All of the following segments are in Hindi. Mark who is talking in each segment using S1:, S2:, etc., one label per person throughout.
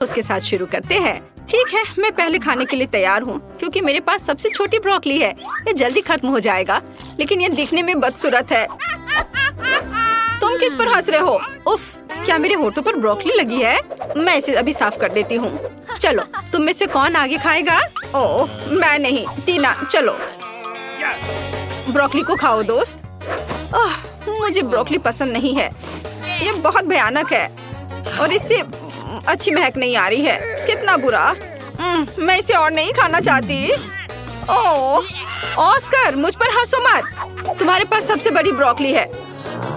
S1: उसके साथ शुरू करते हैं। ठीक है, मैं पहले खाने के लिए तैयार हूँ क्योंकि मेरे पास सबसे छोटी ब्रोकली है। ये जल्दी खत्म हो जाएगा, लेकिन ये दिखने में बदसूरत है। तुम किस पर हंस रहे हो? उफ, क्या मेरे होठों पर ब्रोकली लगी है? मैं इसे अभी साफ कर देती हूँ। चलो, तुम में से कौन आगे खाएगा? ओह, मैं नहीं। टीना, चलो ब्रोकली को खाओ दोस्त। मुझे ब्रोकली पसंद नहीं है। ये बहुत भयानक है और इससे अच्छी महक नहीं आ रही है। कितना बुरा। मैं इसे और नहीं खाना चाहती। ओह, ऑस्कर, मुझ पर हंसो मत। तुम्हारे पास सबसे बड़ी ब्रोकली है।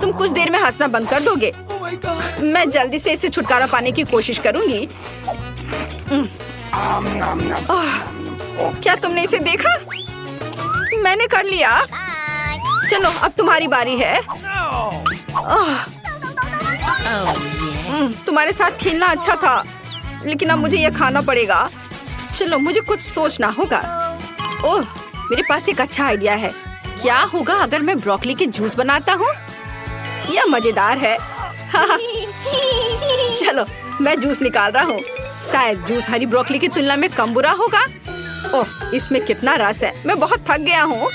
S1: तुम कुछ देर में हंसना बंद कर दोगे? मैं जल्दी से इसे छुटकारा पाने की कोशिश करूंगी। क्या तुमने इसे देखा? मैंने कर लिया। चलो, अब तुम्हारी बारी है। तुम्हारे साथ खेलना अच्छा था, लेकिन अब मुझे यह खाना पड़ेगा। चलो, मुझे कुछ सोचना होगा। ओह, मेरे पास एक अच्छा आइडिया है। क्या होगा अगर मैं ब्रोकली के जूस बनाता हूँ? यह मजेदार है। चलो, मैं जूस निकाल रहा हूँ। शायद जूस हरी ब्रोकली की तुलना में कम बुरा होगा। ओह, इसमें कितना रस है। मैं बहुत थक गया हूँ।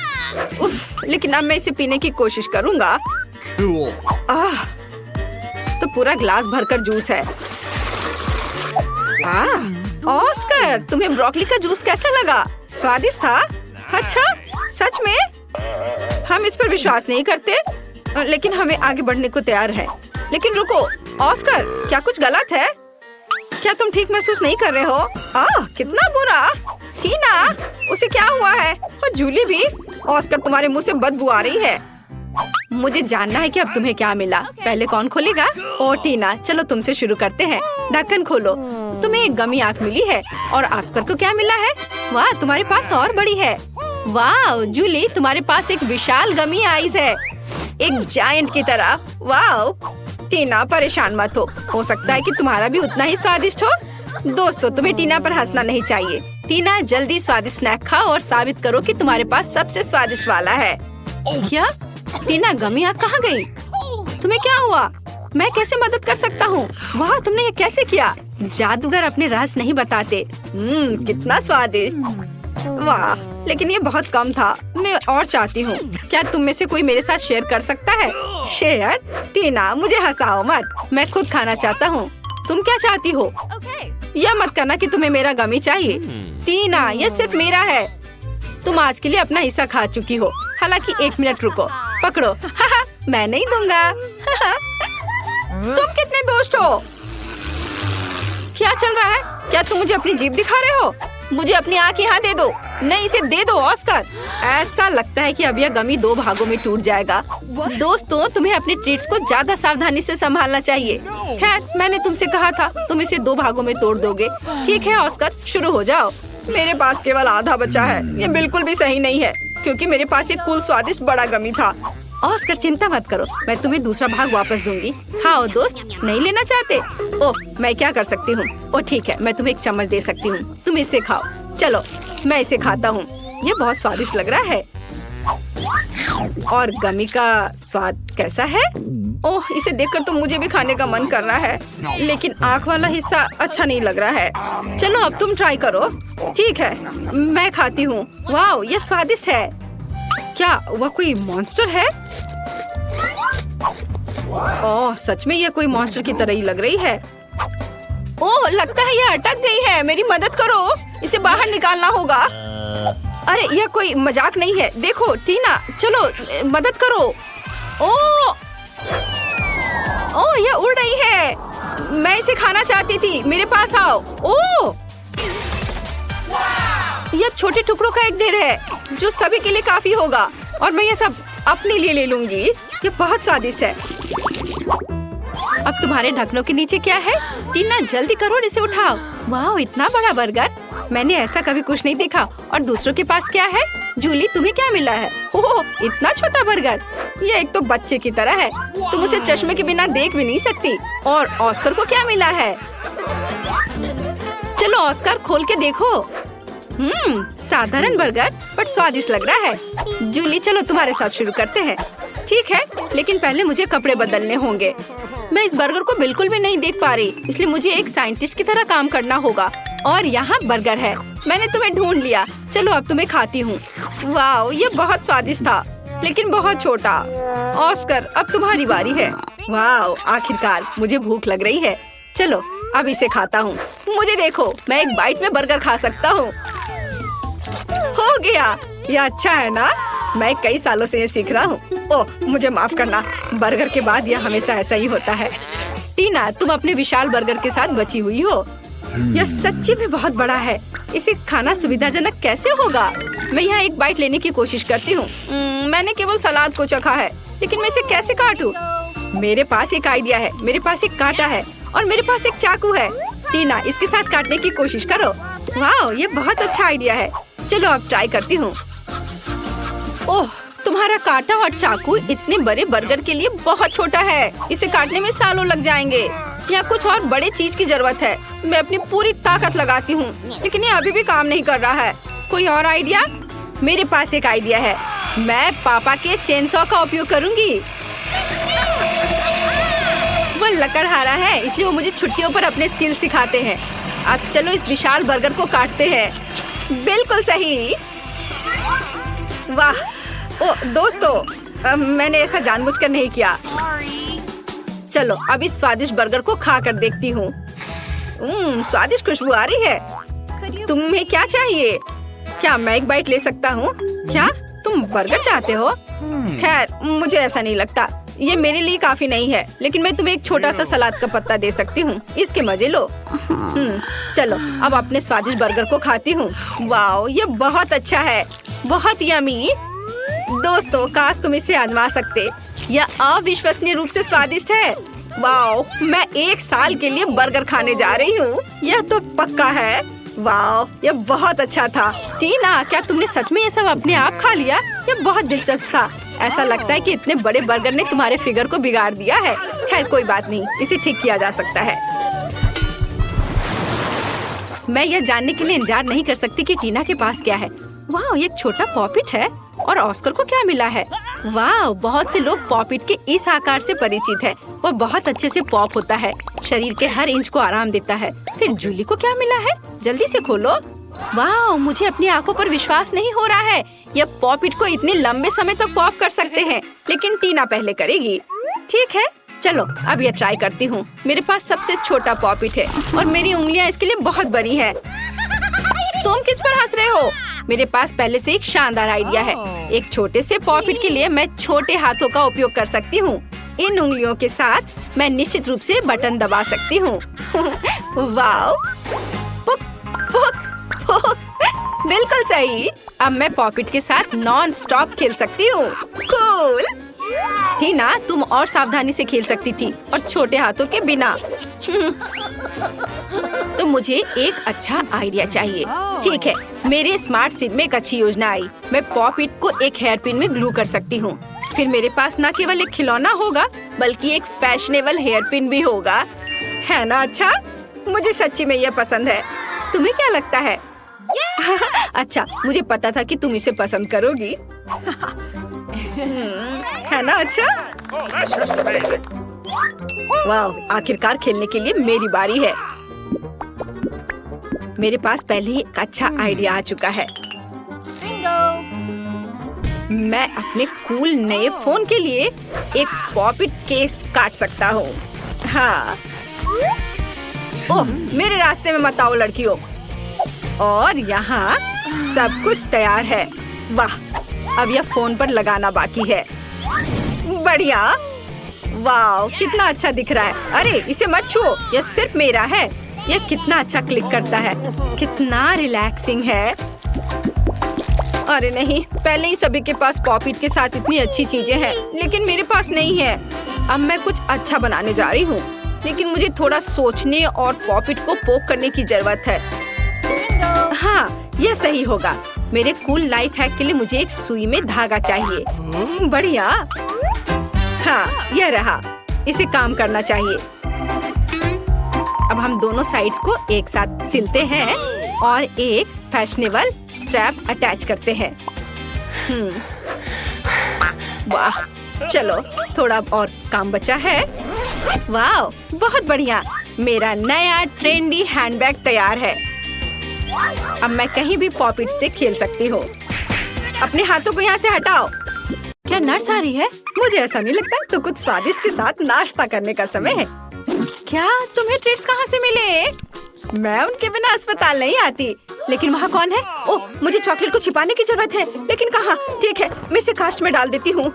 S1: उफ, लेकिन अब मैं इसे पीने की कोशिश करूँगा। तो पूरा ग्लास भरकर जूस है। ऑस्कर, तुम्हें ब्रोकली का जूस कैसा लगा? स्वादिष्ट था? अच्छा, सच में? हम इस पर विश्वास नहीं करते, लेकिन हमें आगे बढ़ने को तैयार है। लेकिन रुको, ऑस्कर, क्या कुछ गलत है? क्या तुम ठीक महसूस नहीं कर रहे हो? कितना बुरा। टीना, उसे क्या हुआ है? और जूली भी। ऑस्कर, तुम्हारे मुंह से बदबू आ रही है। मुझे जानना है कि अब तुम्हें क्या मिला। पहले कौन खोलेगा? ओ टीना, चलो तुमसे शुरू करते हैं। ढक्कन खोलो। तुम्हें एक गमी आंख मिली है। और ऑस्कर को क्या मिला है? वाह, तुम्हारे पास और बड़ी है। वाह जूली, तुम्हारे पास एक विशाल गमी आईज है, एक जायंट की तरह। वाह टीना, परेशान मत हो सकता है कि तुम्हारा भी उतना ही स्वादिष्ट हो। दोस्तों, तुम्हें टीना पर हंसना नहीं चाहिए। टीना, जल्दी स्वादिष्ट स्नैक खाओ और साबित करो कि तुम्हारे पास सबसे स्वादिष्ट वाला है। क्या? टीना, गमी आंख कहाँ गई? तुम्हें क्या हुआ? मैं कैसे मदद कर सकता हूँ? वाह, तुमने ये कैसे किया? जादूगर अपने रहस्य नहीं बताते। कितना स्वादिष्ट। वाह, लेकिन ये बहुत कम था। मैं और चाहती हूँ। क्या तुम में से कोई मेरे साथ शेयर कर सकता है? शेयर? टीना, मुझे हंसाओ मत। मैं खुद खाना चाहता हूँ। तुम क्या चाहती हो? यह मत करना कि तुम्हें मेरा गमी चाहिए। टीना, यह सिर्फ मेरा है। तुम आज के लिए अपना हिस्सा खा चुकी हो। हालांकि 1 मिनट रुको, पकड़ो। मैं नहीं दूंगा। तुम कितने दोस्त हो? क्या चल रहा है? क्या तुम मुझे अपनी जीभ दिखा रहे हो? मुझे अपनी आँख यहाँ दे दो। नहीं, इसे दे दो ऑस्कर। ऐसा लगता है कि अब यह गमी 2 भागों में टूट जाएगा। दोस्तों, तुम्हें अपने ट्रीट्स को ज्यादा सावधानी से संभालना चाहिए। खैर, मैंने तुमसे कहा था, तुम इसे 2 भागों में तोड़ दोगे। ठीक है ऑस्कर, शुरू हो जाओ। मेरे पास केवल आधा बचा है। ये बिल्कुल भी सही नहीं है, क्योंकि मेरे पास एक कुल स्वादिष्ट बड़ा गमी था। ऑस्कर, चिंता मत करो, मैं तुम्हें दूसरा भाग वापस दूंगी। खाओ दोस्त। नहीं लेना चाहते? ओह, मैं क्या कर सकती हूँ? ओह ठीक है, मैं तुम्हें एक चम्मच दे सकती हूँ। तुम इसे खाओ। चलो, मैं इसे खाता हूँ। ये बहुत स्वादिष्ट लग रहा है। और गमी का स्वाद कैसा है? ओह, इसे देखकर तो मुझे भी खाने का मन कर रहा है, लेकिन आँख वाला हिस्सा अच्छा नहीं लग रहा है। चलो, अब तुम ट्राई करो। ठीक है, मैं खाती हूँ। वाह, ये स्वादिष्ट है। क्या वह कोई मॉन्स्टर है? ओह, सच में ये कोई मॉन्स्टर की तरह ही लग रही है। ओह, लगता है ये अटक गई है। मेरी मदद करो, इसे बाहर निकालना होगा। अरे, यह कोई मजाक नहीं है। देखो टीना, चलो मदद करो। ओह, यह उड़ रही है। मैं इसे खाना चाहती थी। मेरे पास आओ। ओह, यह छोटे टुकड़ों का एक ढेर है जो सभी के लिए काफी होगा, और मैं यह सब अपने लिए ले लूंगी। ये बहुत स्वादिष्ट है। अब तुम्हारे ढक्कनों के नीचे क्या है? टीना, जल्दी करो और इसे उठाओ। वाह, इतना बड़ा बर्गर, मैंने ऐसा कभी कुछ नहीं देखा। और दूसरों के पास क्या है? जूली, तुम्हें क्या मिला है? ओह, इतना छोटा बर्गर। ये एक तो बच्चे की तरह है। तुम उसे चश्मे के बिना देख भी नहीं सकती। और ऑस्कर को क्या मिला है? चलो ऑस्कर, खोल के देखो। साधारण बर्गर, बट स्वादिष्ट लग रहा है। जूली, चलो तुम्हारे साथ शुरू करते हैं। ठीक है, लेकिन पहले मुझे कपड़े बदलने होंगे। मैं इस बर्गर को बिल्कुल भी नहीं देख पा रही, इसलिए मुझे एक साइंटिस्ट की तरह काम करना होगा। और यहाँ बर्गर है, मैंने तुम्हें ढूंढ लिया। चलो अब तुम्हें खाती हूँ। वाह, ये बहुत स्वादिष्ट था, लेकिन बहुत छोटा। ऑस्कर, अब तुम्हारी बारी है। वाह, आखिरकार मुझे भूख लग रही है। चलो अब इसे खाता हूँ। मुझे देखो, मैं एक बाइट में बर्गर खा सकता हूँ। हो गया, ये अच्छा है ना? मैं कई सालों से ये सीख रहा हूँ। ओह, मुझे माफ करना, बर्गर के बाद यह हमेशा ऐसा ही होता है। टीना, तुम अपने विशाल बर्गर के साथ बची हुई हो। यह सच्ची में बहुत बड़ा है। इसे खाना सुविधाजनक कैसे होगा? मैं यहाँ एक बाइट लेने की कोशिश करती हूँ। मैंने केवल सलाद को चखा है, लेकिन मैं इसे कैसे काटूं? मेरे पास एक आइडिया है। मेरे पास एक कांटा है और मेरे पास एक चाकू है। टीना, इसके साथ काटने की कोशिश करो। वाह, ये बहुत अच्छा आइडिया है। चलो अब ट्राई करती हूँ। ओह, तुम्हारा कांटा और चाकू इतने बड़े बर्गर के लिए बहुत छोटा है। इसे काटने में सालों लग जाएंगे। यहाँ कुछ और बड़े चीज की जरूरत है। मैं अपनी पूरी ताकत लगाती हूँ, लेकिन ये अभी भी काम नहीं कर रहा है। कोई और आइडिया? मेरे पास एक आइडिया है। मैं पापा के चेनसॉ का उपयोग करूँगी। वो लकड़हारा है, इसलिए वो मुझे छुट्टियों पर अपने स्किल सिखाते हैं। अब चलो इस विशाल बर्गर को काटते हैं। बिल्कुल सही। वाह, ओ दोस्तों, मैंने ऐसा जानबूझकर नहीं किया। चलो अब इस स्वादिष्ट बर्गर को खा कर देखती हूँ। स्वादिष्ट खुशबू आ रही है। तुम्हें क्या चाहिए? क्या मैं एक बाइट ले सकता हूँ? क्या तुम बर्गर चाहते हो? खैर, मुझे ऐसा नहीं लगता। ये मेरे लिए काफी नहीं है, लेकिन मैं तुम्हें एक छोटा सा सलाद का पत्ता दे सकती हूँ। इसके मजे लो। चलो अब अपने स्वादिष्ट बर्गर को खाती हूँ। वाह, ये बहुत अच्छा है, बहुत यमी। दोस्तों, काश तुम इसे आजमा सकते। यह अविश्वसनीय रूप से स्वादिष्ट है। वाह, मैं 1 साल के लिए बर्गर खाने जा रही हूँ। यह तो पक्का है। वाह, यह बहुत अच्छा था। टीना, क्या तुमने सच में ये सब अपने आप खा लिया? यह बहुत दिलचस्प था। ऐसा लगता है कि इतने बड़े बर्गर ने तुम्हारे फिगर को बिगाड़ दिया है। खैर कोई बात नहीं, इसे ठीक किया जा सकता है। मैं यह जानने के लिए इंतजार नहीं कर सकती कि टीना के पास क्या है। वाह, एक छोटा पॉपिट है। और ऑस्कर को क्या मिला है? वाह, बहुत से लोग पॉपिट के इस आकार से परिचित हैं। वो बहुत अच्छे से पॉप होता है, शरीर के हर इंच को आराम देता है। फिर जूली को क्या मिला है? जल्दी से खोलो। वाह, मुझे अपनी आंखों पर विश्वास नहीं हो रहा है। यह पॉपिट को इतने लंबे समय तक पॉप कर सकते हैं, लेकिन टीना पहले करेगी। ठीक है, चलो अब यह ट्राई करती हूँ। मेरे पास सबसे छोटा पॉपिट है और मेरी उंगलियाँ इसके लिए बहुत बड़ी हैं। तुम किस पर हंस रहे हो? मेरे पास पहले से एक शानदार आइडिया है। एक छोटे से पॉपिट के लिए मैं छोटे हाथों का उपयोग कर सकती हूँ। इन उंगलियों के साथ मैं निश्चित रूप से बटन दबा सकती हूँ। वाह, पुक पुक पुक, बिल्कुल सही। अब मैं पॉपिट के साथ नॉन स्टॉप खेल सकती हूँ। कूल। टीना, तुम और सावधानी से खेल सकती थी और छोटे हाथों के बिना। तो मुझे एक अच्छा आइडिया चाहिए। ठीक है, मेरे स्मार्ट सिर में एक अच्छी योजना आई। मैं पॉपिट को एक हेयर पिन में ग्लू कर सकती हूँ। फिर मेरे पास न केवल एक खिलौना होगा, बल्कि एक फैशनेबल हेयर पिन भी होगा। है ना अच्छा? मुझे सच्ची में यह पसंद है। तुम्हें क्या लगता है? अच्छा, मुझे पता था कि तुम इसे पसंद करोगी। है ना अच्छा? वाह, आखिरकार खेलने के लिए मेरी बारी है। मेरे पास पहले ही एक अच्छा आइडिया आ चुका है। मैं अपने कूल नए फोन के लिए एक पॉपिट केस काट सकता हूँ। हाँ। ओह, मेरे रास्ते में मत आओ लड़कियों। और यहाँ सब कुछ तैयार है। वाह, अब यह फोन पर लगाना बाकी है। बढ़िया। वाह, कितना अच्छा दिख रहा है। अरे इसे मत छुओ, यह सिर्फ मेरा है। यह कितना अच्छा क्लिक करता है, कितना रिलैक्सिंग है। अरे नहीं, पहले ही सभी के पास पॉपिट के साथ इतनी अच्छी चीजें हैं, लेकिन मेरे पास नहीं है। अब मैं कुछ अच्छा बनाने जा रही हूँ, लेकिन मुझे थोड़ा सोचने और पॉपिट को पोक करने की जरूरत है। हाँ, यह सही होगा। मेरे कूल लाइफ हैक के लिए मुझे एक सुई में धागा चाहिए। बढ़िया। हाँ, यह रहा। इसे काम करना चाहिए। अब हम दोनों साइड्स को एक साथ सिलते हैं और एक फैशनेबल स्ट्रैप अटैच करते हैं। वाह, चलो थोड़ा और काम बचा है। वाह, बहुत बढ़िया। मेरा नया ट्रेंडी हैंडबैग तैयार है। अब मैं कहीं भी पॉपिट से खेल सकती हूँ। अपने हाथों को यहाँ से हटाओ। क्या नर्स आ रही है? मुझे ऐसा नहीं लगता। तो कुछ स्वादिष्ट के साथ नाश्ता करने का समय है। क्या तुम्हें ट्रीट्स कहाँ से मिले? मैं उनके बिना अस्पताल नहीं आती। लेकिन वहाँ कौन है? ओह, मुझे चॉकलेट को छिपाने की जरूरत है। लेकिन कहाँ? ठीक है, मैं इसे कास्ट में डाल देती हूँ।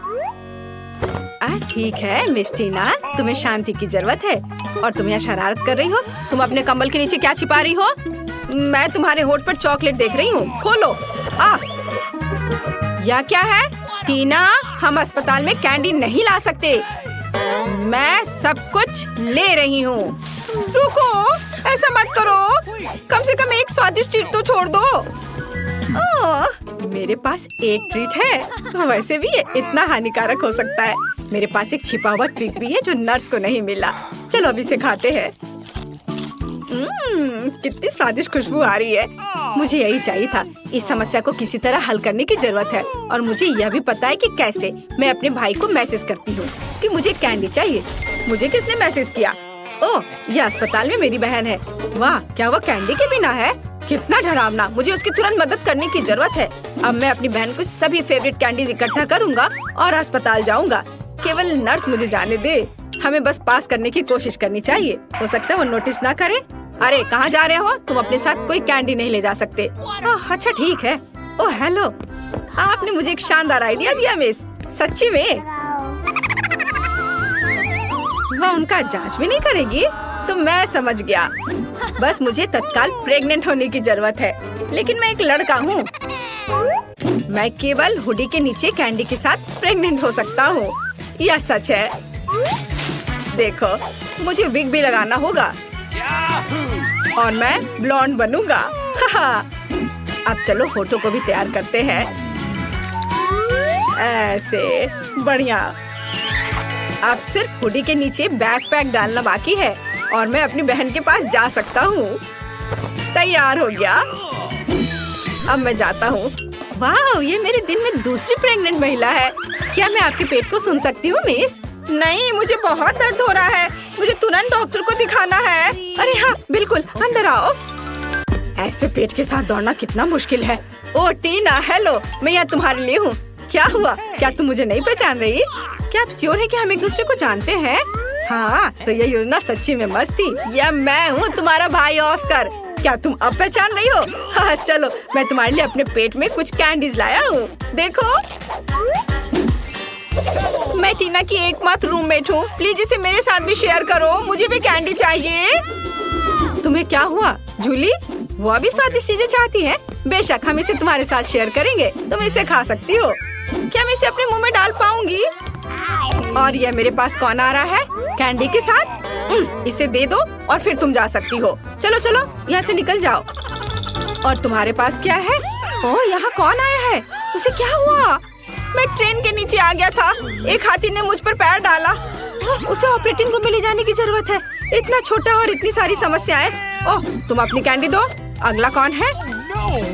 S1: ठीक है मिस टीना, तुम्हें शांति की जरूरत है और तुम यहाँ शरारत कर रही हो। तुम अपने कंबल के नीचे क्या छिपा रही हो? मैं तुम्हारे होठ पर चॉकलेट देख रही हूँ। खोलो। यह क्या है? टीना, हम अस्पताल में कैंडी नहीं ला सकते। मैं सब कुछ ले रही हूँ। रुको, ऐसा मत करो। कम से कम एक स्वादिष्ट ट्रीट तो छोड़ दो। मेरे पास एक ट्रीट है। वैसे भी ये इतना हानिकारक हो सकता है। मेरे पास एक छिपा हुआ ट्रीट भी है जो नर्स को नहीं मिला। चलो अभी इसे खाते हैं। कितनी स्वादिष्ट खुशबू आ रही है। मुझे यही चाहिए था। इस समस्या को किसी तरह हल करने की जरूरत है और मुझे यह भी पता है कि कैसे। मैं अपने भाई को मैसेज करती हूँ कि मुझे कैंडी चाहिए। मुझे किसने मैसेज किया? ओह, यह अस्पताल में मेरी बहन है। वाह, क्या वो कैंडी के बिना है? कितना डरावना। मुझे उसकी तुरंत मदद करने की जरूरत है। अब मैं अपनी बहन को सभी फेवरेट कैंडीज इकट्ठा करूँगा और अस्पताल जाऊँगा। केवल नर्स मुझे जाने दे। हमें बस पास करने की कोशिश करनी चाहिए। हो सकता है वो नोटिस ना करे। अरे कहाँ जा रहे हो? तुम अपने साथ कोई कैंडी नहीं ले जा सकते। ओह अच्छा ठीक है। ओह हेलो, आपने मुझे एक शानदार आइडिया दिया मिस। सच्ची में? वह उनका जांच भी नहीं करेगी? तो मैं समझ गया। बस मुझे तत्काल प्रेग्नेंट होने की जरूरत है। लेकिन मैं एक लड़का हूँ। मैं केवल हुडी के नीचे कैंडी के साथ प्रेग्नेंट हो सकता हूँ। यह सच है। देखो, मुझे विग भी लगाना होगा और मैं ब्लॉन्ड बनूंगा। अब चलो होठों को भी तैयार करते हैं। ऐसे बढ़िया। अब सिर्फ हुडी के नीचे बैकपैक डालना बाकी है और मैं अपनी बहन के पास जा सकता हूँ। तैयार हो गया। अब मैं जाता हूँ। वाह, ये मेरे दिन में दूसरी प्रेग्नेंट महिला है। क्या मैं आपके पेट को सुन सकती हूँ मिस? नहीं, मुझे बहुत दर्द हो रहा है। मुझे तुरंत डॉक्टर को दिखाना है। अरे हाँ बिल्कुल, अंदर आओ। ऐसे पेट के साथ दौड़ना कितना मुश्किल है। ओह टीना, हेलो, मैं यहाँ तुम्हारे लिए हूँ। क्या हुआ? क्या तुम मुझे नहीं पहचान रही? क्या आप श्योर है कि हम एक दूसरे को जानते हैं? हाँ, तो ये योजना सच्ची में मस्त थी। यह मैं हूँ, तुम्हारा भाई ऑस्कर। क्या तुम अब पहचान रही हो? हाँ, चलो मैं तुम्हारे लिए अपने पेट में कुछ कैंडीज लाया हूँ। देखो, मैं टीना की एकमात्र रूममेट हूँ। प्लीज इसे मेरे साथ भी शेयर करो। मुझे भी कैंडी चाहिए। तुम्हें क्या हुआ जूली? वो भी स्वादिष्ट चीजें चाहती है। बेशक, हम इसे तुम्हारे साथ शेयर करेंगे। तुम इसे खा सकती हो। क्या मैं इसे अपने मुंह में डाल पाऊंगी? और यह मेरे पास कौन आ रहा है कैंडी के साथ? इसे दे दो और फिर तुम जा सकती हो। चलो चलो, यहाँ से निकल जाओ। और तुम्हारे पास क्या है? ओह, यहाँ कौन आया है? उसे क्या हुआ? मैं ट्रेन के नीचे आ गया था। एक हाथी ने मुझ पर पैर डाला। उसे ऑपरेटिंग रूम में ले जाने की जरूरत है। इतना छोटा और इतनी सारी समस्याएं। ओह, तुम अपनी कैंडी दो। अगला कौन है?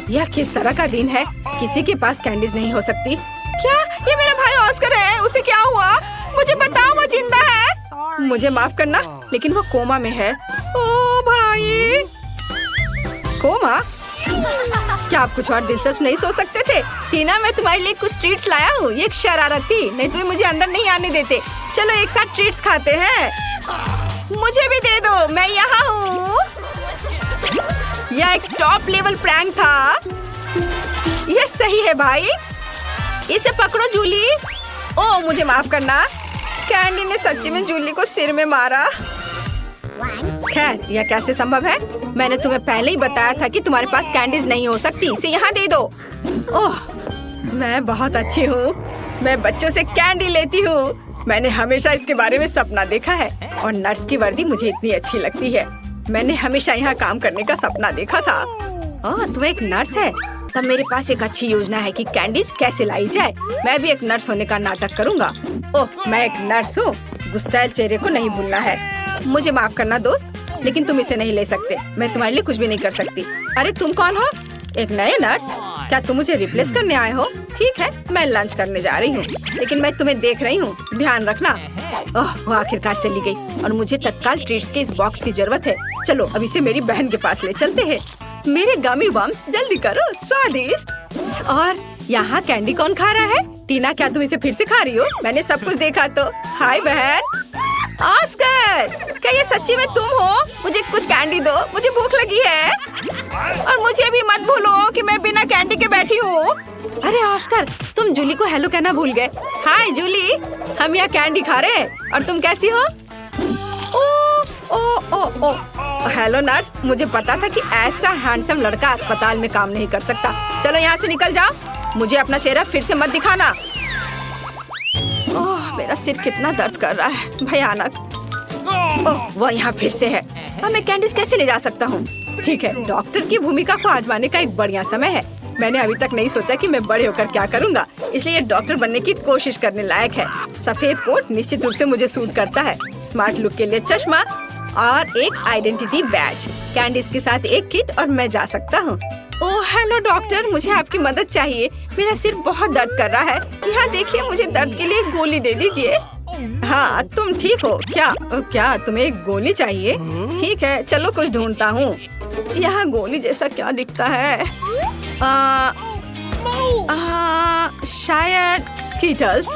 S1: यह किस तरह का दिन है? किसी के पास कैंडीज नहीं हो सकती। क्या ये मेरा भाई ऑस्कर है? उसे क्या हुआ? मुझे बताओ, वो जिंदा है? मुझे माफ करना, लेकिन वो कोमा में है। ओ भाई, कोमा? क्या आप कुछ और दिलचस्प नहीं सोच सकते थे? टीना, मैं तुम्हारे लिए कुछ ट्रीट्स लाया हूँ। ये एक शरारत थी, नहीं तो मुझे अंदर नहीं आने देते। चलो एक साथ ट्रीट्स खाते हैं। मुझे भी दे दो, मैं यहाँ हूँ। यह एक टॉप लेवल प्रैंक था। यह सही है भाई। इसे पकड़ो जूली। ओह, मुझे माफ करना। कैंडी ने सच्ची में जूली को सिर में मारा। खैर, यह कैसे संभव है? मैंने तुम्हें पहले ही बताया था कि तुम्हारे पास कैंडीज नहीं हो सकती। इसे यहाँ दे दो। ओह, मैं बहुत अच्छी हूँ। मैं बच्चों से कैंडी लेती हूँ। मैंने हमेशा इसके बारे में सपना देखा है और नर्स की वर्दी मुझे इतनी अच्छी लगती है। मैंने हमेशा यहाँ काम करने का सपना देखा था। ओह, तू एक नर्स है? तब मेरे पास एक अच्छी योजना है कि कैंडीज कैसे लाई जाए। मैं भी एक नर्स होने का नाटक करूँगा। ओह, मैं एक नर्स हूँ। गुस्सैल चेहरे को नहीं भूलना है। मुझे माफ करना दोस्त, लेकिन तुम इसे नहीं ले सकते। मैं तुम्हारे लिए कुछ भी नहीं कर सकती। अरे तुम कौन हो? एक नए नर्स? क्या तुम मुझे रिप्लेस करने आए हो? ठीक है, मैं लंच करने जा रही हूँ, लेकिन मैं तुम्हें देख रही हूँ, ध्यान रखना। ओह, वो आखिरकार चली गई और मुझे तत्काल ट्रीट्स के इस बॉक्स की जरूरत है। चलो अब इसे मेरी बहन के पास ले चलते हैं। मेरे गमी बम्स, जल्दी करो, स्वादिष्ट। और यहाँ कैंडी कौन खा रहा है? टीना, क्या तुम इसे फिर से खा रही हो? मैंने सब कुछ देखा तो। हाय बहन। ऑस्कर, क्या ये सच्ची में तुम हो? मुझे कुछ कैंडी दो, मुझे भूख लगी है। और मुझे भी मत भूलो कि मैं बिना कैंडी के बैठी हूँ। अरे ऑस्कर, तुम जूली को हेलो कहना भूल गए। हाय जूली, हम यहाँ कैंडी खा रहे हैं। और तुम कैसी हो? ओ ओ ओ ओ हेलो नर्स, मुझे पता था कि ऐसा हैंडसम लड़का अस्पताल में काम नहीं कर सकता। चलो यहाँ से निकल जाओ, मुझे अपना चेहरा फिर से मत दिखाना। ओह, मेरा सिर कितना दर्द कर रहा है, भयानक। ओह, वो यहाँ फिर से है। अब मैं कैंडीज कैसे ले जा सकता हूँ? ठीक है, डॉक्टर की भूमिका को आजमाने का एक बढ़िया समय है। मैंने अभी तक नहीं सोचा कि मैं बड़े होकर क्या करूँगा, इसलिए ये डॉक्टर बनने की कोशिश करने लायक है। सफेद कोट निश्चित रूप से मुझे सूट करता है। स्मार्ट लुक के लिए चश्मा और एक आइडेंटिटी बैज, कैंडीज के साथ एक किट और मैं जा सकता हूँ। ओह हेलो डॉक्टर, मुझे आपकी मदद चाहिए। मेरा सिर बहुत दर्द कर रहा है। यहाँ देखिए, मुझे दर्द के लिए गोली दे दीजिए। हाँ, तुम ठीक हो क्या? क्या तुम्हें एक गोली चाहिए? ठीक है, चलो कुछ ढूंढता हूँ। यहाँ गोली जैसा क्या दिखता है? शायद स्कीटल्स।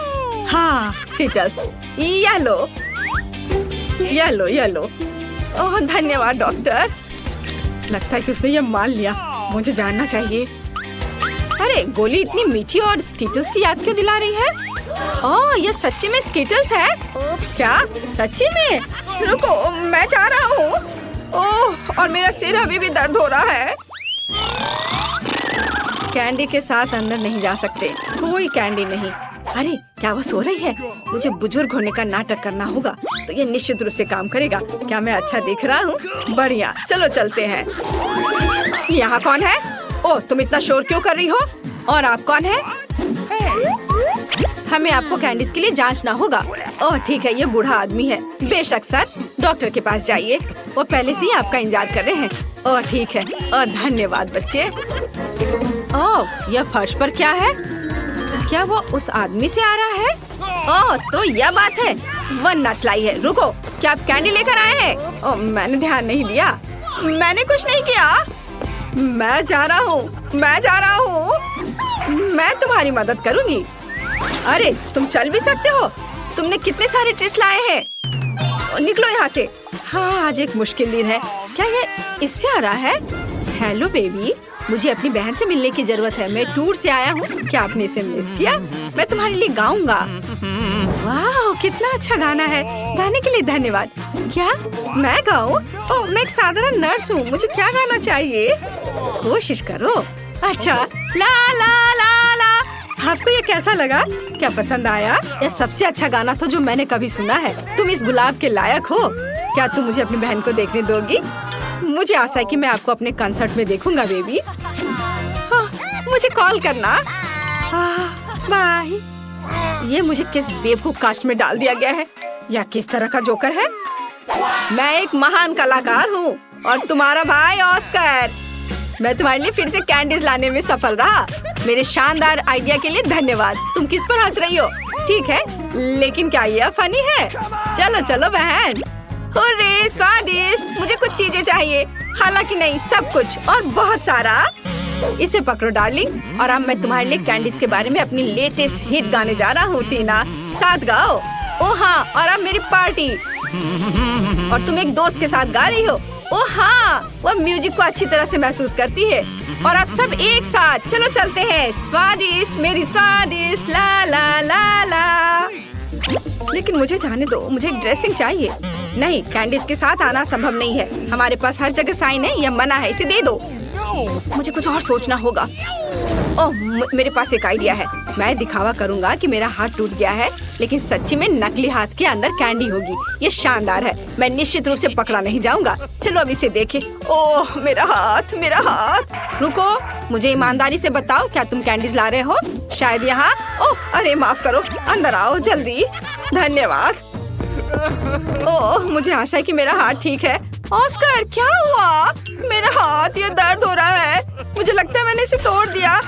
S1: हाँ स्कीटल्स, येलो येलो येलो। ओह धन्यवाद डॉक्टर। लगता है कि उसने ये मान लिया। मुझे जानना चाहिए। अरे गोली इतनी मीठी और स्कीटल्स की याद क्यों दिला रही है? ओह, ये सच्ची में स्कीटल्स है? क्या सच्ची में? रुको, मैं जा रहा हूँ। ओह, और मेरा सिर अभी भी दर्द हो रहा है। कैंडी के साथ अंदर नहीं जा सकते, कोई कैंडी नहीं। अरे क्या वो सो रही है? मुझे बुजुर्ग होने का नाटक करना होगा, तो ये निश्चित रूप से काम करेगा। क्या मैं अच्छा दिख रहा हूँ? बढ़िया, चलो चलते हैं। यहाँ कौन है? ओह, तुम इतना शोर क्यों कर रही हो? और आप कौन है? हमें आपको कैंडीज के लिए जांचना होगा। ओह ठीक है, ये बूढ़ा आदमी है। बेशक सर, डॉक्टर के पास जाइए, वो पहले से ही आपका इंतजार कर रहे हैं। ओह ठीक है, और धन्यवाद बच्चे। ओह, यह फर्श पर क्या है? क्या वो उस आदमी से आ रहा है? ओह, तो यह बात है, वो नर्स लाई है। रुको, क्या आप कैंडी लेकर आए हैं? ओह, मैंने ध्यान नहीं दिया। मैंने कुछ नहीं किया। मैं जा रहा हूँ, मैं जा रहा हूँ। मैं तुम्हारी मदद करूँगी। अरे तुम चल भी सकते हो? तुमने कितने सारे ट्रीट्स लाए हैं? निकलो यहाँ से। हाँ, आज एक मुश्किल दिन है। क्या ये इससे आ रहा है? हेलो बेबी, मुझे अपनी बहन से मिलने की जरूरत है। मैं टूर से आया हूँ। क्या आपने इसे मिस किया? मैं तुम्हारे लिए गाऊंगा। वाह, कितना अच्छा गाना है। गाने के लिए धन्यवाद। क्या मैं गाऊं? ओह, मैं एक साधारण नर्स हूँ। मुझे क्या गाना चाहिए? कोशिश करो। अच्छा, ला ला ला ला। आपको ये कैसा लगा? क्या पसंद आया? यह सबसे अच्छा गाना था जो मैंने कभी सुना है। तुम इस गुलाब के लायक हो। क्या तुम मुझे अपनी बहन को देखने दोगी? मुझे आशा है कि मैं आपको अपने कंसर्ट में देखूंगा बेबी। हाँ, मुझे कॉल करना। बाय। ये मुझे किस बेवकूफ कास्ट में डाल दिया गया है? या किस तरह का जोकर है? मैं एक महान कलाकार हूँ और तुम्हारा भाई ऑस्कर। मैं तुम्हारे लिए फिर से कैंडीज लाने में सफल रहा। मेरे शानदार आइडिया के लिए धन्यवाद। तुम किस पर हंस रही हो? ठीक है, लेकिन क्या यह फनी है? चलो चलो बहन। हुर्रे, स्वादिष्ट। मुझे कुछ चीजें चाहिए, हालांकि नहीं, सब कुछ और बहुत सारा। इसे पकड़ो डार्लिंग, और अब मैं तुम्हारे लिए कैंडीज के बारे में अपनी लेटेस्ट हिट गाने जा रहा हूँ। टीना, साथ गाओ। ओ हाँ, और अब मेरी पार्टी। और तुम एक दोस्त के साथ गा रही हो। ओ हाँ, वह म्यूजिक को अच्छी तरह से महसूस करती है। और आप सब एक साथ चलो चलते हैं। स्वादिष्ट, मेरी स्वादिष्ट, ला ला ला ला। लेकिन मुझे जाने दो, मुझे एक ड्रेसिंग चाहिए। नहीं, कैंडीज के साथ आना संभव नहीं है। हमारे पास हर जगह साइन है, यह मना है। इसे दे दो। मुझे कुछ और सोचना होगा। ओह, मेरे पास एक आइडिया है। मैं दिखावा करूंगा कि मेरा हाथ टूट गया है, लेकिन सच्ची में नकली हाथ के अंदर कैंडी होगी। ये शानदार है। मैं निश्चित रूप से पकड़ा नहीं जाऊंगा। चलो अब इसे देखें। ओह मेरा हाथ, मेरा हाथ। रुको, मुझे ईमानदारी से बताओ, क्या तुम कैंडीज ला रहे हो? शायद यहाँ। ओह अरे माफ करो, अंदर आओ जल्दी। धन्यवाद। ओह, मुझे आशा है कि मेरा हाथ ठीक है। ऑस्कर, क्या हुआ? मेरा हाथ, ये दर्द हो रहा है। मुझे लगता है मैंने इसे तोड़ दिया।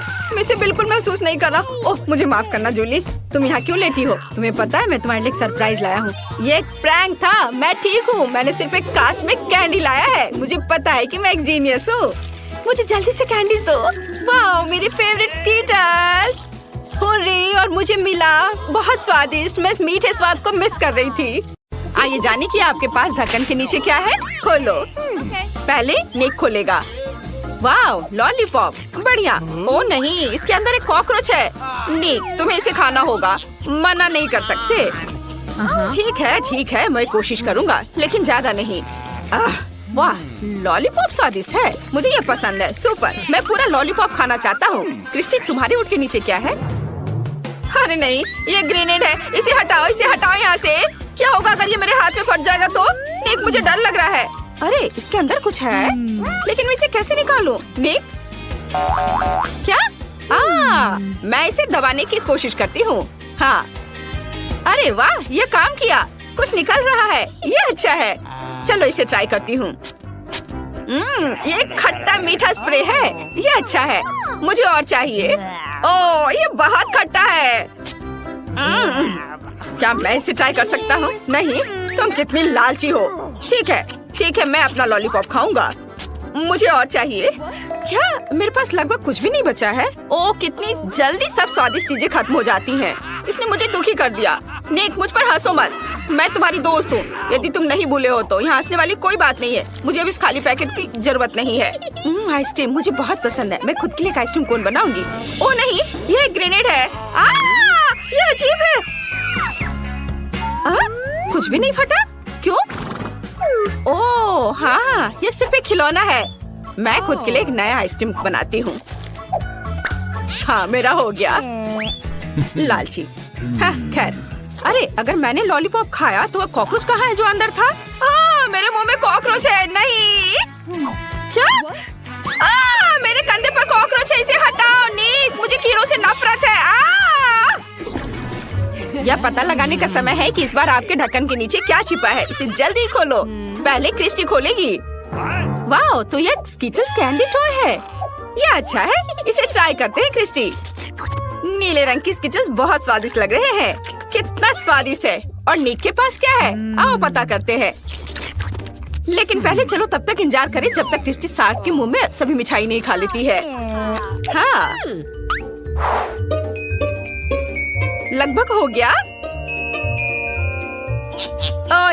S1: इसे बिल्कुल महसूस नहीं कर रहा। ओह मुझे माफ करना जूली, तुम यहाँ क्यों लेटी हो? तुम्हें पता है मैं तुम्हारे लिए एक सरप्राइज लाया हूँ। ये एक प्रैंक था, मैं ठीक हूँ। मैंने सिर्फ एक कास्ट में कैंडी लाया है। मुझे पता है कि मैं एक जीनियस हूँ। मुझे जल्दी से कैंडीज दो। वाह मेरी फेवरेट स्कीटर्स। और मुझे मिला, बहुत स्वादिष्ट। मैं इस मीठे स्वाद को मिस कर रही थी। आइए जाने कि आपके पास ढक्कन के नीचे क्या है। खोलो। पहले निक खोलेगा। वाह लॉलीपॉप, बढ़िया। ओ नहीं, इसके अंदर एक कॉकरोच है। निक तुम्हें इसे खाना होगा, मना नहीं कर सकते। ठीक है मैं कोशिश करूँगा, लेकिन ज्यादा नहीं। वाह लॉलीपॉप स्वादिष्ट है, मुझे ये पसंद है। सुपर, मैं पूरा लॉलीपॉप खाना चाहता हूँ। क्रिस्टी तुम्हारे ऊँट के नीचे क्या है? अरे नहीं, ये ग्रेनेड है। इसे हटाओ यहाँ से। क्या होगा अगर ये मेरे हाथ में फट जाएगा तो? निक मुझे डर लग रहा है। अरे इसके अंदर कुछ है, लेकिन मैं इसे कैसे निकालूं? निक क्या? मैं इसे दबाने की कोशिश करती हूँ। हाँ अरे वाह ये काम किया, कुछ निकल रहा है। ये अच्छा है, चलो इसे ट्राई करती हूँ। ये खट्टा मीठा स्प्रे है, ये अच्छा है। मुझे और चाहिए। ओह ये बहुत खट्टा है। क्या मैं इसे ट्राई कर सकता हूँ? नहीं, तुम कितनी लालची हो। ठीक है मैं अपना लॉलीपॉप खाऊंगा। मुझे और चाहिए। क्या मेरे पास लगभग कुछ भी नहीं बचा है? ओह कितनी जल्दी सब स्वादिष्ट चीजें खत्म हो जाती हैं। इसने मुझे दुखी कर दिया। निक मुझ पर हंसो मत, मैं तुम्हारी दोस्त हूँ। यदि तुम नहीं भूले हो तो यहाँ हंसने वाली कोई बात नहीं है। मुझे अब इस खाली पैकेट की जरूरत नहीं है। आइसक्रीम मुझे बहुत पसंद है। मैं खुद के लिए एक आइसक्रीम कोन बनाऊंगी। ओ नहीं, यह एक ग्रेनेड है। ये अजीब है। कुछ भी नहीं फटा, क्यों? ओह हाँ, ये सिर्फ एक खिलौना है। मैं खुद के लिए एक नया आइसक्रीम बनाती हूँ। हाँ मेरा हो गया। लालची। हाँ खैर, अरे अगर मैंने लॉलीपॉप खाया तो वह कॉकरोच कहाँ है जो अंदर था? मेरे मुंह में कॉकरोच है। नहीं क्या? मेरे कंधे पर कॉकरोच है, इसे हटाओ। निक मुझे कीड़ों से नफरत है। यह पता लगाने का समय है कि इस बार आपके ढक्कन के नीचे क्या छिपा है। इसे जल्दी खोलो। पहले क्रिस्टी खोलेगी। वाह तो यह स्कीटल्स कैंडी टॉय है, यह अच्छा है। इसे ट्राई करते हैं क्रिस्टी। नीले रंग की स्कीटल्स बहुत स्वादिष्ट लग रहे हैं। कितना स्वादिष्ट है। और निक के पास क्या है? आओ पता करते हैं। लेकिन पहले चलो तब तक इंतजार करें जब तक क्रिस्टी शार्क के मुंह में सभी मिठाई नहीं खा लेती है। हाँ लगभग हो गया।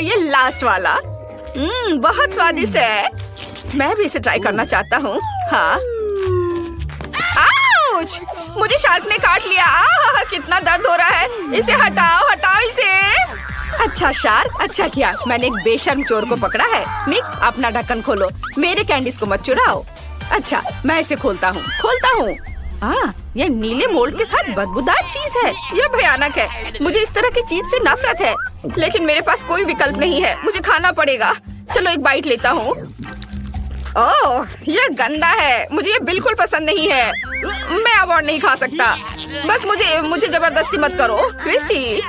S1: ये लास्ट वाला। बहुत स्वादिष्ट है। मैं भी इसे ट्राई करना चाहता हूँ। हाँ आउच! मुझे शार्क ने काट लिया। कितना दर्द हो रहा है। इसे हटाओ इसे। अच्छा शार्क, अच्छा किया, मैंने एक बेशर्म चोर को पकड़ा है। निक अपना ढक्कन खोलो, मेरे कैंडीज को मत चुराओ। अच्छा मैं इसे खोलता हूँ। यह नीले मोल्ड के साथ बदबूदार चीज है। यह भयानक है। मुझे इस तरह की चीज से नफरत है, लेकिन मेरे पास कोई विकल्प नहीं है। मुझे खाना पड़ेगा। चलो एक बाइट लेता हूँ। ओह यह गंदा है, मुझे ये बिल्कुल पसंद नहीं है। मैं अब और नहीं खा सकता। बस मुझे जबरदस्ती मत करो। क्रिस्टी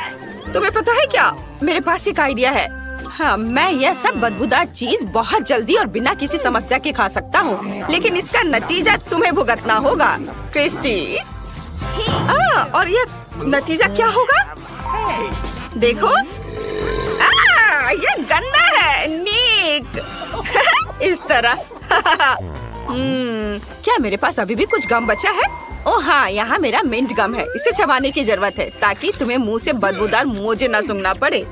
S1: तुम्हें पता है क्या, मेरे पास एक आइडिया है। हाँ मैं यह सब बदबूदार चीज बहुत जल्दी और बिना किसी समस्या के खा सकता हूँ, लेकिन इसका नतीजा तुम्हें भुगतना होगा क्रिस्टी। और यह नतीजा क्या होगा? देखो यह गंदा है। निक इस तरह। क्या मेरे पास अभी भी कुछ गम बचा है? ओह हाँ, यहाँ मेरा मिंट गम है। इसे चबाने की जरूरत है ताकि तुम्हें मुंह से बदबूदार मोजे न सूंघना पड़े।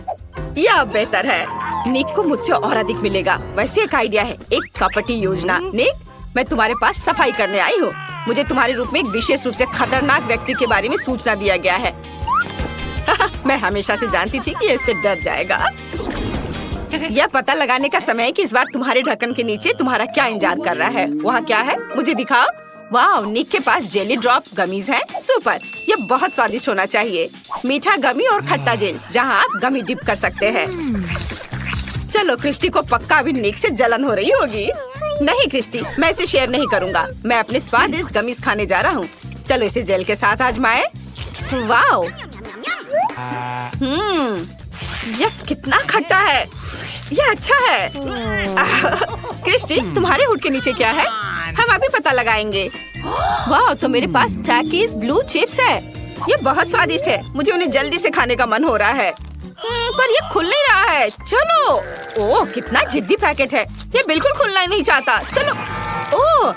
S1: यह बेहतर है। निक को मुझसे और अधिक मिलेगा। वैसे एक आइडिया है, एक कपटी योजना। निक मैं तुम्हारे पास सफाई करने आई हूँ। मुझे तुम्हारे रूप में एक विशेष रूप से खतरनाक व्यक्ति के बारे में सूचना दिया गया है। मैं हमेशा से जानती थी कि ये इससे डर जाएगा। यह पता लगाने का समय है कि इस बार तुम्हारे ढक्कन के नीचे तुम्हारा क्या इंतजार कर रहा है। वहाँ क्या है मुझे दिखाओ। वाह निक के पास जेली ड्रॉप गमीज है। सुपर, यह बहुत स्वादिष्ट होना चाहिए। मीठा गमी और खट्टा जेल जहाँ आप गमी डिप कर सकते हैं। चलो क्रिस्टी को पक्का अभी निक से जलन हो रही होगी। नहीं क्रिस्टी, मैं इसे शेयर नहीं करूँगा। मैं अपने स्वादिष्ट गमीज खाने जा रहा हूँ। चलो इसे जेल के साथ आजमाएं। वाह यह कितना खट्टा है। यह अच्छा है। क्रिस्टी तुम्हारे हुड के नीचे क्या है? हम अभी पता लगाएंगे। वाह, तो मेरे पास टैकीज ब्लू चिप्स है। ये बहुत स्वादिष्ट है। मुझे उन्हें जल्दी से खाने का मन हो रहा है। पर ये खुल नहीं रहा है। चलो। ओह, कितना जिद्दी पैकेट है। ये बिल्कुल खुलना ही नहीं चाहता। चलो। ओह,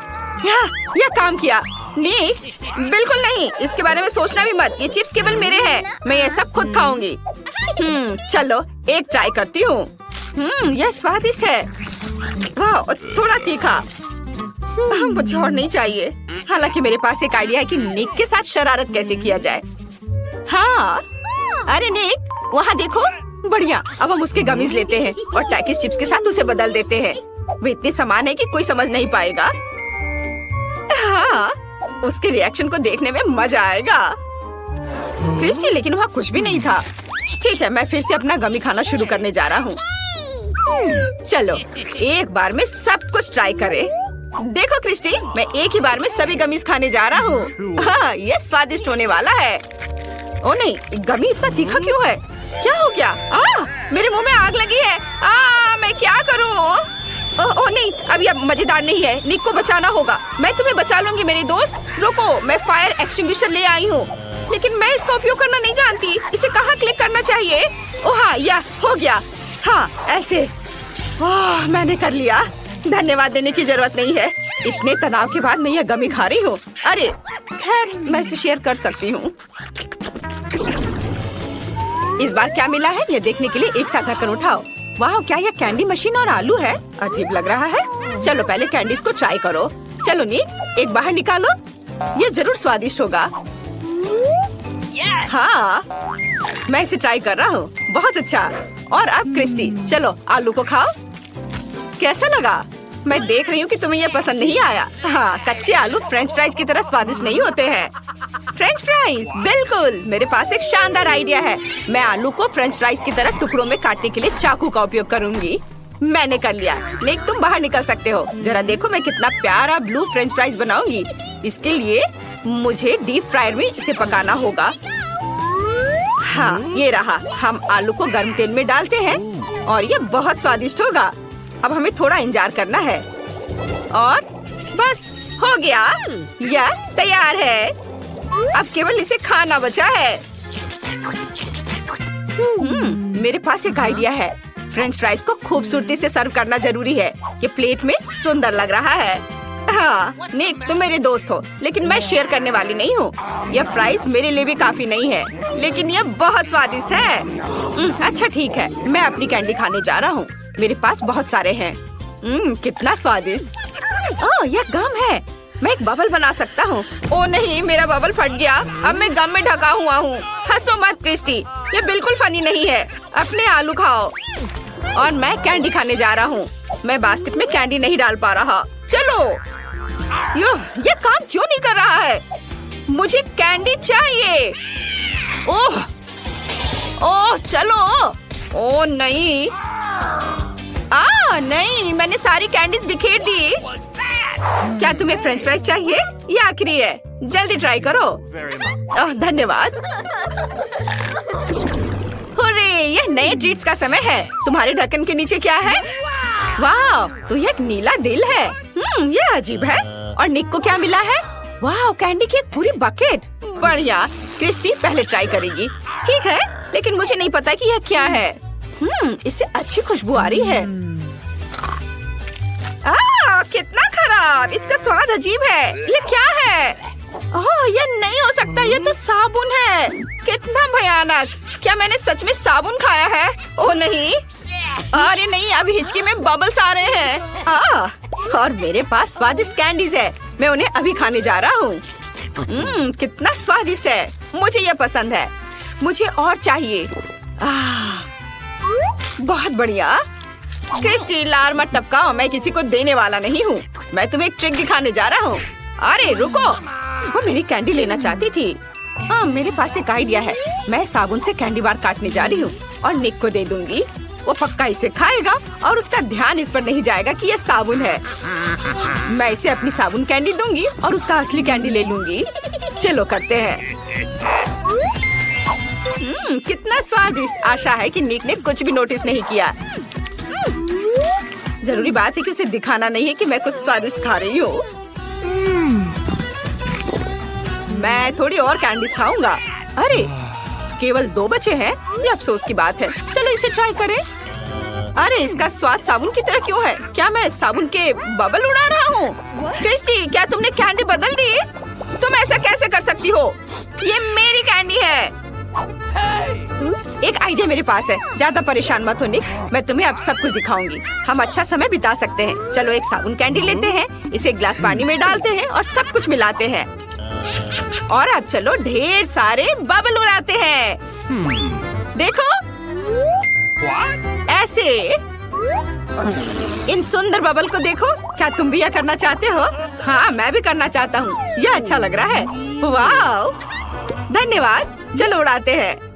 S1: यह काम किया। नहीं, बिल्कुल नहीं। इसके बारे में सोचना भी मत। ये चिप्स केवल मेरे हैं। मैं ये सब खुद खाऊंगी। चलो, एक ट्राई करती हूँ। यह स्वादिष्ट है। वाह, थोड़ा तीखा। मुझे और नहीं चाहिए। हालांकि मेरे पास एक आइडिया है कि निक के साथ शरारत कैसे किया जाए। हाँ, अरे निक, वहाँ देखो। बढ़िया। अब हम उसके गमीज लेते हैं और टैकीज चिप्स के साथ उसे बदल देते हैं। वे इतने समान है कि कोई समझ नहीं पाएगा। हाँ, उसके रिएक्शन को देखने में मजा आएगा। क्रिस्टी, लेकिन वहाँ कुछ भी नहीं था। ठीक है, मैं फिर से अपना गमी खाना शुरू करने जा रहा हूँ। चलो, एक बार में सब कुछ ट्राई करें। देखो क्रिस्टी, मैं एक ही बार में सभी गमीज खाने जा रहा हूँ। हाँ, ये स्वादिष्ट होने वाला है। ओ नहीं, गमी इतना तीखा क्यों है? क्या हो गया? मेरे मुंह में आग लगी है। मैं क्या करूँ? ओ नहीं, अभी अब मजेदार नहीं है। निक को बचाना होगा। मैं तुम्हें बचा लूंगी मेरे दोस्त। रुको, मैं फायर एक्सटिंग्विशर ले आई हूँ, लेकिन मैं इसका उपयोग करना नहीं जानती। इसे कहाँ क्लिक करना चाहिए? ओह हाँ, यह हो गया। हाँ, ऐसे। मैंने कर लिया। धन्यवाद देने की जरूरत नहीं है। इतने तनाव के बाद मैं यह गमी खा रही हूँ। अरे खैर, मैं इसे शेयर कर सकती हूँ। इस बार क्या मिला है, ये देखने के लिए एक साथ ढक्कन उठाओ। वाह, क्या यह कैंडी मशीन और आलू है? अजीब लग रहा है। चलो पहले कैंडीज को ट्राई करो। चलो निक, एक बाहर निकालो। ये जरूर स्वादिष्ट होगा। हाँ, मैं इसे ट्राई कर रहा हूँ। बहुत अच्छा। और अब क्रिस्टी, चलो आलू को खाओ। कैसा लगा? मैं देख रही हूँ कि तुम्हें यह पसंद नहीं आया। हाँ, कच्चे आलू फ्रेंच फ्राइज की तरह स्वादिष्ट नहीं होते हैं। फ्रेंच फ्राइज, बिल्कुल। मेरे पास एक शानदार आइडिया है। मैं आलू को फ्रेंच फ्राइज की तरह टुकड़ों में काटने के लिए चाकू का उपयोग करूंगी। मैंने कर लिया। निक, तुम बाहर निकल सकते हो। जरा देखो मैं कितना प्यारा ब्लू फ्रेंच फ्राइज बनाऊंगी। इसके लिए मुझे डीप फ्रायर में इसे पकाना होगा। हाँ, ये रहा। हम आलू को गर्म तेल में डालते हैं और ये बहुत स्वादिष्ट होगा। अब हमें थोड़ा इंतजार करना है और बस हो गया। यह तैयार है। अब केवल इसे खाना बचा है। मेरे पास एक आइडिया है। फ्रेंच फ्राइज को खूबसूरती से सर्व करना जरूरी है। ये प्लेट में सुंदर लग रहा है। हाँ निक, तुम मेरे दोस्त हो, लेकिन मैं शेयर करने वाली नहीं हूँ। यह फ्राइज मेरे लिए भी काफी नहीं है, लेकिन यह बहुत स्वादिष्ट है। अच्छा ठीक है, मैं अपनी कैंडी खाने जा रहा हूँ। मेरे पास बहुत सारे हैं। कितना स्वादिष्ट। ओह, यह गम है। मैं एक बबल बना सकता हूँ। ओ नहीं, मेरा बबल फट गया। अब मैं गम में ढका हुआ हूँ। हंसो मत क्रिस्टी, ये बिल्कुल फनी नहीं है। अपने आलू खाओ। और मैं कैंडी खाने जा रहा हूँ। मैं बास्केट में कैंडी नहीं डाल पा रहा। चलो। ये काम क्यों नहीं कर रहा है? मुझे कैंडी चाहिए। ओह ओह, चलो। ओ नहीं, नहीं, मैंने सारी कैंडीज बिखेर दी। क्या तुम्हें फ्रेंच फ्राइज चाहिए? ये आखिरी है, जल्दी ट्राई करो। धन्यवाद। हुर्रे, यह नए ट्रीट्स का समय है। तुम्हारे ढक्कन के नीचे क्या है? वाह, तो यह एक नीला दिल है। यह अजीब है। और निक को क्या मिला है? वाह, कैंडी की एक पूरी बकेट। बढ़िया। क्रिस्टी पहले ट्राई करेगी। ठीक है, लेकिन मुझे नहीं पता कि यह क्या है। इससे अच्छी खुशबू आ रही है। कितना खराब। इसका स्वाद अजीब है। ये क्या है? ओह, ये नहीं हो सकता। ये तो साबुन है। कितना भयानक। क्या मैंने सच में साबुन खाया है? ओह नहीं। अरे नहीं, अभी हिचकी में बबल्स आ रहे हैं। और मेरे पास स्वादिष्ट कैंडीज है। मैं उन्हें अभी खाने जा रहा हूँ। कितना स्वादिष्ट है। मुझे ये पसंद है। मुझे और चाहिए। बहुत बढ़िया। क्रिस्टी, लार मत टपकाओ। मैं किसी को देने वाला नहीं हूँ। मैं तुम्हें एक ट्रिक दिखाने जा रहा हूँ। अरे रुको, वो मेरी कैंडी लेना चाहती थी। हाँ, मेरे पास एक आइडिया है। मैं साबुन से कैंडी बार काटने जा रही हूँ और निक को दे दूंगी। वो पक्का इसे खाएगा और उसका ध्यान इस पर नहीं जाएगा कि ये साबुन है। मैं इसे अपनी साबुन कैंडी दूंगी और उसका असली कैंडी ले लूंगी। चलो करते हैं। कितना स्वादिष्ट। आशा है कि निक ने कुछ भी नोटिस नहीं किया। जरूरी बात है कि उसे दिखाना नहीं है कि मैं कुछ स्वादिष्ट खा रही हूँ। मैं थोड़ी और कैंडीज खाऊंगा। अरे केवल 2 बचे हैं, ये अफसोस की बात है। चलो इसे ट्राई करें। अरे इसका स्वाद साबुन की तरह क्यों है? क्या मैं साबुन के बबल उड़ा रहा हूँ? क्रिस्टी, क्या तुमने कैंडी बदल दी? तुम ऐसा कैसे कर सकती हो? ये मेरी कैंडी है। एक आइडिया मेरे पास है। ज्यादा परेशान मत हो निक, मैं तुम्हें अब सब कुछ दिखाऊंगी। हम अच्छा समय बिता सकते हैं। चलो एक साबुन कैंडी लेते हैं, इसे एक गिलास पानी में डालते हैं और सब कुछ मिलाते हैं। और अब चलो ढेर सारे बबल उड़ाते हैं। देखो ऐसे। इन सुंदर बबल को देखो। क्या तुम भी यह करना चाहते हो? हाँ, मैं भी करना चाहता हूँ। यह अच्छा लग रहा है। वाह, धन्यवाद। चलो उड़ाते हैं।